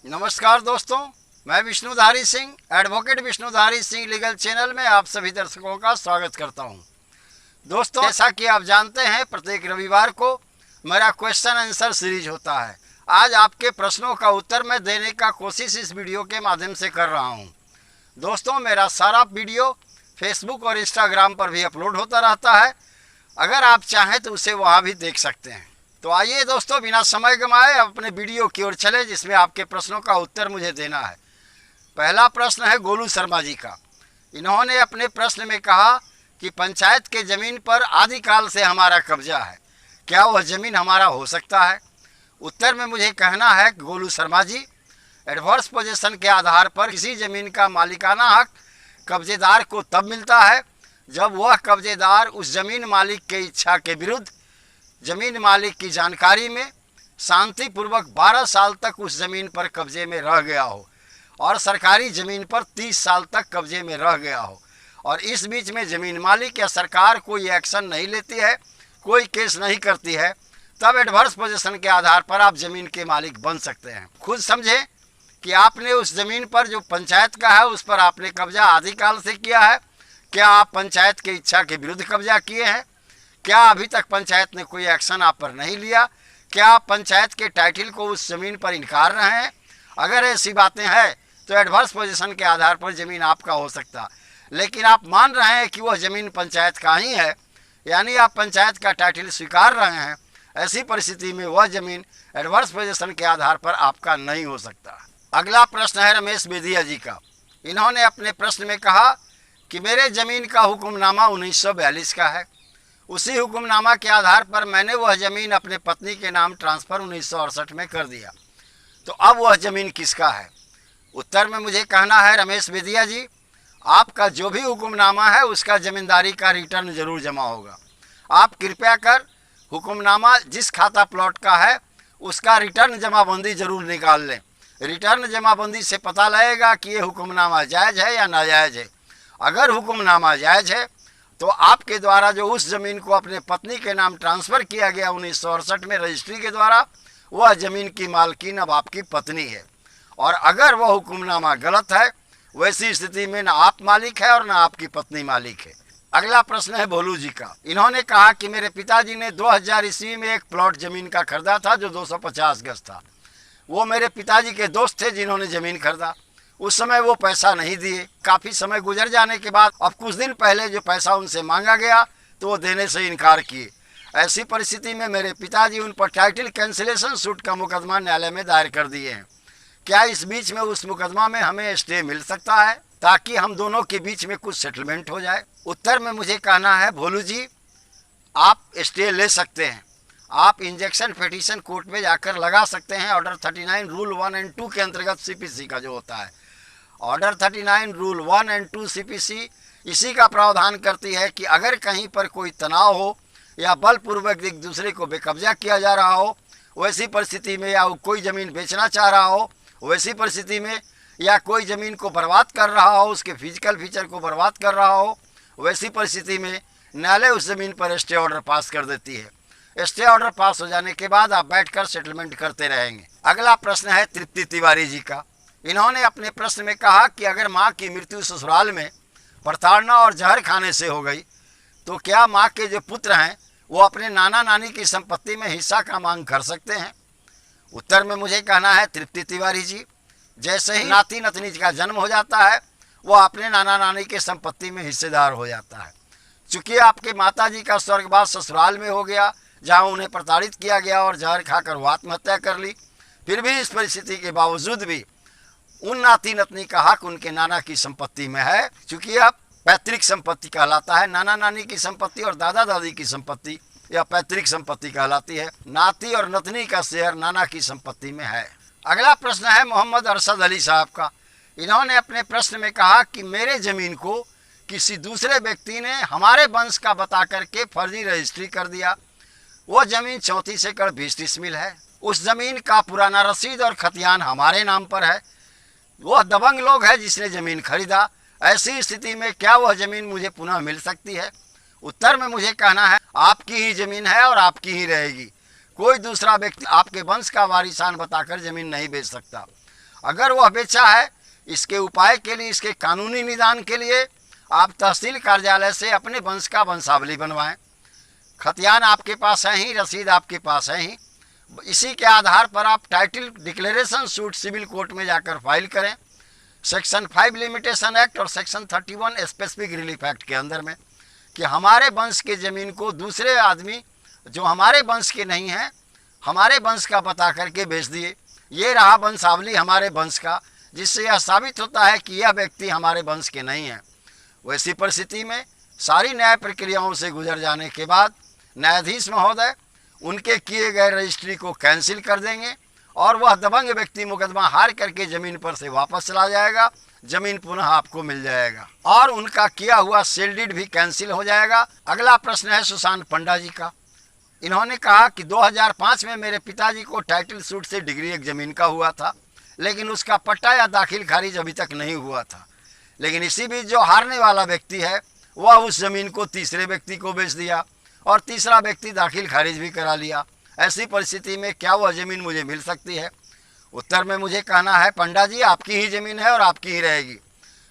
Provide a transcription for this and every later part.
नमस्कार दोस्तों, मैं Vishnudhari Singh, advocate Vishnudhari Singh legal channel में आप सभी दर्शकों का स्वागत करता हूं। दोस्तों, जैसा कि आप जानते हैं, प्रत्येक रविवार को मेरा क्वेश्चन आंसर सीरीज होता है। आज आपके प्रश्नों का उत्तर मैं देने का कोशिश इस वीडियो के माध्यम से कर रहा हूं। दोस्तों, मेरा सारा वीडियो फेसबुक और इंस्टाग्राम पर भी अपलोड होता रहता है। अगर आप चाहें तो उसे वहाँ भी देख सकते हैं। तो आइए दोस्तों, बिना समय गंवाए अपने वीडियो की ओर चले, जिसमें आपके प्रश्नों का उत्तर मुझे देना है। पहला प्रश्न है गोलू शर्मा जी का। इन्होंने अपने प्रश्न में कहा कि पंचायत के ज़मीन पर आदिकाल से हमारा कब्जा है, क्या वह ज़मीन हमारा हो सकता है? उत्तर में मुझे कहना है गोलू शर्मा जी, एडवर्स पोजीशन के आधार पर किसी ज़मीन का मालिकाना हक कब्जेदार को तब मिलता है जब वह कब्जेदार उस ज़मीन मालिक के इच्छा के विरुद्ध ज़मीन मालिक की जानकारी में शांतिपूर्वक 12 साल तक उस ज़मीन पर कब्जे में रह गया हो और सरकारी ज़मीन पर 30 साल तक कब्जे में रह गया हो, और इस बीच में ज़मीन मालिक या सरकार कोई एक्शन नहीं लेती है, कोई केस नहीं करती है, तब एडवर्स पोजीशन के आधार पर आप ज़मीन के मालिक बन सकते हैं। खुद समझें कि आपने उस ज़मीन पर जो पंचायत का है उस पर आपने कब्जा आदिकाल से किया है। क्या आप पंचायत की इच्छा के विरुद्ध कब्जा किए हैं? क्या अभी तक पंचायत ने कोई एक्शन आप पर नहीं लिया? क्या आप पंचायत के टाइटल को उस ज़मीन पर इनकार रहे हैं? अगर ऐसी बातें हैं तो एडवर्स पोजीशन के आधार पर ज़मीन आपका हो सकता, लेकिन आप मान रहे हैं कि वह ज़मीन पंचायत का ही है, यानी आप पंचायत का टाइटल स्वीकार रहे हैं। ऐसी परिस्थिति में वह ज़मीन एडवर्स पोजीशन के आधार पर आपका नहीं हो सकता। अगला प्रश्न है रमेश बेदिया जी का। इन्होंने अपने प्रश्न में कहा कि मेरे ज़मीन का हुक्मनामा 1942 का है। उसी हुक्मनामा के आधार पर मैंने वह ज़मीन अपने पत्नी के नाम ट्रांसफ़र 1968 में कर दिया, तो अब वह ज़मीन किसका है? उत्तर में मुझे कहना है रमेश बेदिया जी, आपका जो भी हुक्मनामा है उसका ज़मींदारी का रिटर्न ज़रूर जमा होगा। आप कृपया कर हुक्मनामा जिस खाता प्लॉट का है उसका रिटर्न जमाबंदी ज़रूर निकाल लें। रिटर्न जमाबंदी से पता लगेगा कि ये हुक्मनामा जायज़ है या नाजायज़ है। अगर हुक्मनामा जायज़ है तो आपके द्वारा जो उस ज़मीन को अपने पत्नी के नाम ट्रांसफ़र किया गया 1968 में रजिस्ट्री के द्वारा, वह ज़मीन की मालकिन अब आपकी पत्नी है। और अगर वह हुक्मनामा गलत है, वैसी स्थिति में न आप मालिक है और न आपकी पत्नी मालिक है। अगला प्रश्न है भोलू जी का। इन्होंने कहा कि मेरे पिताजी ने 2000 ईस्वी में एक प्लॉट ज़मीन का खरीदा था जो 250 गज था। वो मेरे पिताजी के दोस्त थे जिन्होंने ज़मीन खरीदा। उस समय वो पैसा नहीं दिए। काफ़ी समय गुजर जाने के बाद अब कुछ दिन पहले जो पैसा उनसे मांगा गया तो वो देने से इनकार किए। ऐसी परिस्थिति में मेरे पिताजी उन पर टाइटल कैंसिलेशन सूट का मुकदमा न्यायालय में दायर कर दिए हैं। क्या इस बीच में उस मुकदमा में हमें स्टे मिल सकता है ताकि हम दोनों के बीच में कुछ सेटलमेंट हो जाए? उत्तर में मुझे कहना है भोलू जी, आप स्टे ले सकते हैं। आप इंजेक्शन पिटीशन कोर्ट में जाकर लगा सकते हैं। ऑर्डर 39 रूल 1 एंड 2 के अंतर्गत सीपीसी का जो होता है, ऑर्डर 39 रूल 1 एंड 2 सीपीसी इसी का प्रावधान करती है कि अगर कहीं पर कोई तनाव हो या बलपूर्वक एक दूसरे को बेकब्जा किया जा रहा हो, वैसी परिस्थिति में, या कोई ज़मीन बेचना चाह रहा हो वैसी परिस्थिति में, या कोई ज़मीन को बर्बाद कर रहा हो, उसके फिजिकल फीचर को बर्बाद कर रहा हो, वैसी परिस्थिति में न्यायालय उस ज़मीन पर स्टे ऑर्डर पास कर देती है। स्टे ऑर्डर पास हो जाने के बाद आप बैठकर सेटलमेंट करते रहेंगे। अगला प्रश्न है तृप्ति तिवारी जी का। इन्होंने अपने प्रश्न में कहा कि अगर माँ की मृत्यु ससुराल में प्रताड़ना और जहर खाने से हो गई तो क्या माँ के जो पुत्र हैं वो अपने नाना नानी की संपत्ति में हिस्सा का मांग कर सकते हैं? उत्तर में मुझे कहना है तृप्ति तिवारी जी, जैसे ही नाती नतनी का जन्म हो जाता है वह अपने नाना नानी के संपत्ति में हिस्सेदार हो जाता है। चूँकि आपके माता जी का स्वर्गवास ससुराल में हो गया जहाँ उन्हें प्रताड़ित किया गया और जहर खाकर वो आत्महत्या कर ली, फिर भी इस परिस्थिति के बावजूद भी उन नाती नतनी का हक उनके नाना की संपत्ति में है। चूँकि अब पैतृक संपत्ति कहलाता है। नाना नानी की संपत्ति और दादा दादी की संपत्ति यह पैतृक संपत्ति कहलाती है। नाती और नतनी का शेयर नाना की संपत्ति में है। अगला प्रश्न है मोहम्मद अरशद अली साहब का। इन्होंने अपने प्रश्न में कहा कि मेरे ज़मीन को किसी दूसरे व्यक्ति ने हमारे वंश का बता करके फर्जी रजिस्ट्री कर दिया। वो ज़मीन 34 एकड़ 20 डिसमिल है। उस ज़मीन का पुराना रसीद और खतियान हमारे नाम पर है। वह दबंग लोग है जिसने ज़मीन खरीदा। ऐसी स्थिति में क्या वह ज़मीन मुझे पुनः मिल सकती है? उत्तर में मुझे कहना है आपकी ही ज़मीन है और आपकी ही रहेगी। कोई दूसरा व्यक्ति आपके वंश का वारिसान बताकर ज़मीन नहीं बेच सकता। अगर वह बेचा है, इसके उपाय के लिए, इसके कानूनी निदान के लिए आप तहसील कार्यालय से अपने वंश का वंशावली बनवाएं। खतियान आपके पास है ही, रसीद आपके पास है ही। इसी के आधार पर आप title declaration suit civil court में जाकर फाइल करें, सेक्शन 5 लिमिटेशन एक्ट और सेक्शन 31 स्पेसिफिक रिलीफ एक्ट के अंदर में, कि हमारे वंश के ज़मीन को दूसरे आदमी जो हमारे वंश के नहीं हैं, हमारे वंश का बता करके बेच दिए। ये रहा वंशावली हमारे वंश का, जिससे यह साबित होता है कि यह व्यक्ति हमारे वंश के नहीं हैं। वैसी परिस्थिति में सारी न्याय प्रक्रियाओं से गुजर जाने के बाद न्यायाधीश महोदय उनके किए गए रजिस्ट्री को कैंसिल कर देंगे और वह दबंग व्यक्ति मुकदमा हार करके ज़मीन पर से वापस चला जाएगा, ज़मीन पुनः आपको मिल जाएगा और उनका किया हुआ सेल डीड भी कैंसिल हो जाएगा। अगला प्रश्न है सुशांत पंडा जी का। इन्होंने कहा कि 2005 में मेरे पिताजी को टाइटल सूट से डिग्री एक ज़मीन का हुआ था, लेकिन उसका पट्टा या दाखिल खारिज अभी तक नहीं हुआ था। लेकिन इसी बीच जो हारने वाला व्यक्ति है वह उस ज़मीन को तीसरे व्यक्ति को बेच दिया और तीसरा व्यक्ति दाखिल खारिज भी करा लिया। ऐसी परिस्थिति में क्या वह ज़मीन मुझे मिल सकती है? उत्तर में मुझे कहना है, पंडा जी आपकी ही ज़मीन है और आपकी ही रहेगी,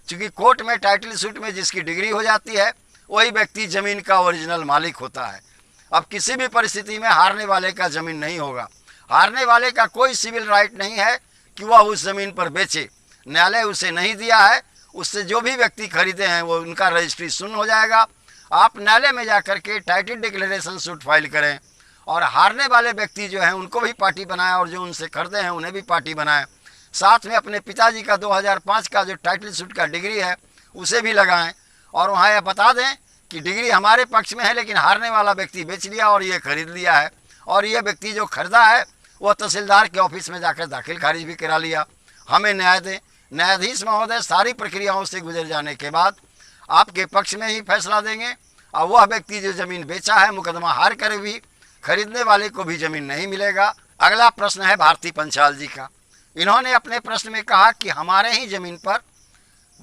क्योंकि कोर्ट में टाइटल सूट में जिसकी डिग्री हो जाती है वही व्यक्ति ज़मीन का ओरिजिनल मालिक होता है। अब किसी भी परिस्थिति में हारने वाले का ज़मीन नहीं होगा। हारने वाले का कोई सिविल राइट नहीं है कि वह उस ज़मीन पर बेचे। न्यायालय उसे नहीं दिया है, उससे जो भी व्यक्ति खरीदे हैं वो उनका रजिस्ट्री शून्य हो जाएगा। आप न्यायालय में जाकर के टाइटल डिक्लेरेशन सूट फाइल करें और हारने वाले व्यक्ति जो हैं उनको भी पार्टी बनाएं और जो उनसे खरीदे हैं उन्हें भी पार्टी बनाएं। साथ में अपने पिताजी का 2005 का जो टाइटल सूट का डिग्री है उसे भी लगाएं और वहाँ यह बता दें कि डिग्री हमारे पक्ष में है, लेकिन हारने वाला व्यक्ति बेच लिया और ये खरीद लिया है, और ये व्यक्ति जो खरीदा है वह तहसीलदार के ऑफिस में जाकर दाखिल खारिज भी करा लिया। हमें न्याय दें। न्यायाधीश महोदय सारी प्रक्रियाओं से गुजर जाने के बाद आपके पक्ष में ही फैसला देंगे और वह व्यक्ति जो ज़मीन बेचा है मुकदमा हार कर भी खरीदने वाले को भी ज़मीन नहीं मिलेगा। अगला प्रश्न है भारती पंचाल जी का। इन्होंने अपने प्रश्न में कहा कि हमारे ही ज़मीन पर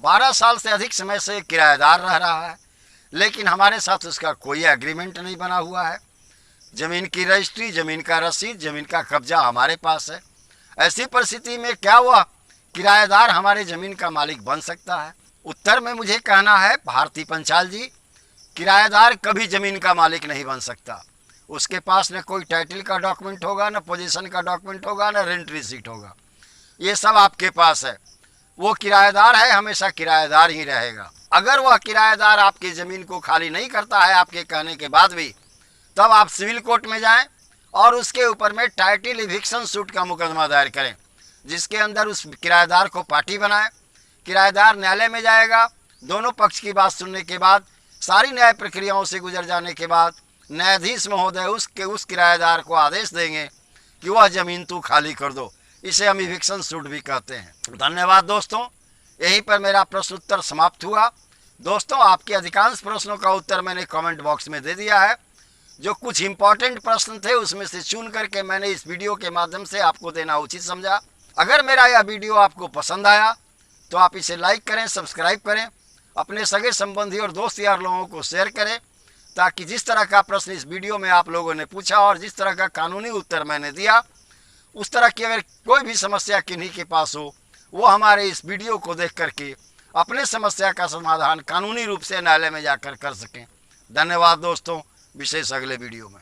12 साल से अधिक समय से किराएदार रह रहा है, लेकिन हमारे साथ उसका कोई एग्रीमेंट नहीं बना हुआ है। ज़मीन की रजिस्ट्री, ज़मीन का रसीद, ज़मीन का कब्जा हमारे पास है। ऐसी परिस्थिति में क्या वह किराएदार हमारे ज़मीन का मालिक बन सकता है? उत्तर में मुझे कहना है, भारती पंचाल जी, किराएदार कभी ज़मीन का मालिक नहीं बन सकता। उसके पास न कोई टाइटल का डॉक्यूमेंट होगा, न पोजीशन का डॉक्यूमेंट होगा, न रेंट रिसीट होगा। ये सब आपके पास है। वो किराएदार है, हमेशा किराएदार ही रहेगा। अगर वह किराएदार आपकी ज़मीन को खाली नहीं करता है आपके कहने के बाद भी, तब आप सिविल कोर्ट में जाएं और उसके ऊपर में टाइटल इविक्शन सूट का मुकदमा दायर करें, जिसके अंदर उस किराएदार को पार्टी बनाएं। किराएदार न्यायालय में जाएगा। दोनों पक्ष की बात सुनने के बाद, सारी न्याय प्रक्रियाओं से गुजर जाने के बाद न्यायाधीश महोदय उस किराएदार को आदेश देंगे कि वह ज़मीन तू खाली कर दो। इसे हम इविक्शन सूट भी कहते हैं। धन्यवाद दोस्तों, यहीं पर मेरा प्रश्न उत्तर समाप्त हुआ। दोस्तों, आपके अधिकांश प्रश्नों का उत्तर मैंने कमेंट बॉक्स में दे दिया है। जो कुछ इम्पॉर्टेंट प्रश्न थे उसमें से चुन करके मैंने इस वीडियो के माध्यम से आपको देना उचित समझा। अगर मेरा यह वीडियो आपको पसंद आया तो आप इसे लाइक करें, सब्सक्राइब करें, अपने सगे संबंधी और दोस्त यार लोगों को शेयर करें, ताकि जिस तरह का प्रश्न इस वीडियो में आप लोगों ने पूछा और जिस तरह का कानूनी उत्तर मैंने दिया, उस तरह की अगर कोई भी समस्या किन्हीं के पास हो, वो हमारे इस वीडियो को देख करके अपने समस्या का समाधान कानूनी रूप से न्यायालय में जाकर कर सकें। धन्यवाद दोस्तों, विशेष अगले वीडियो में।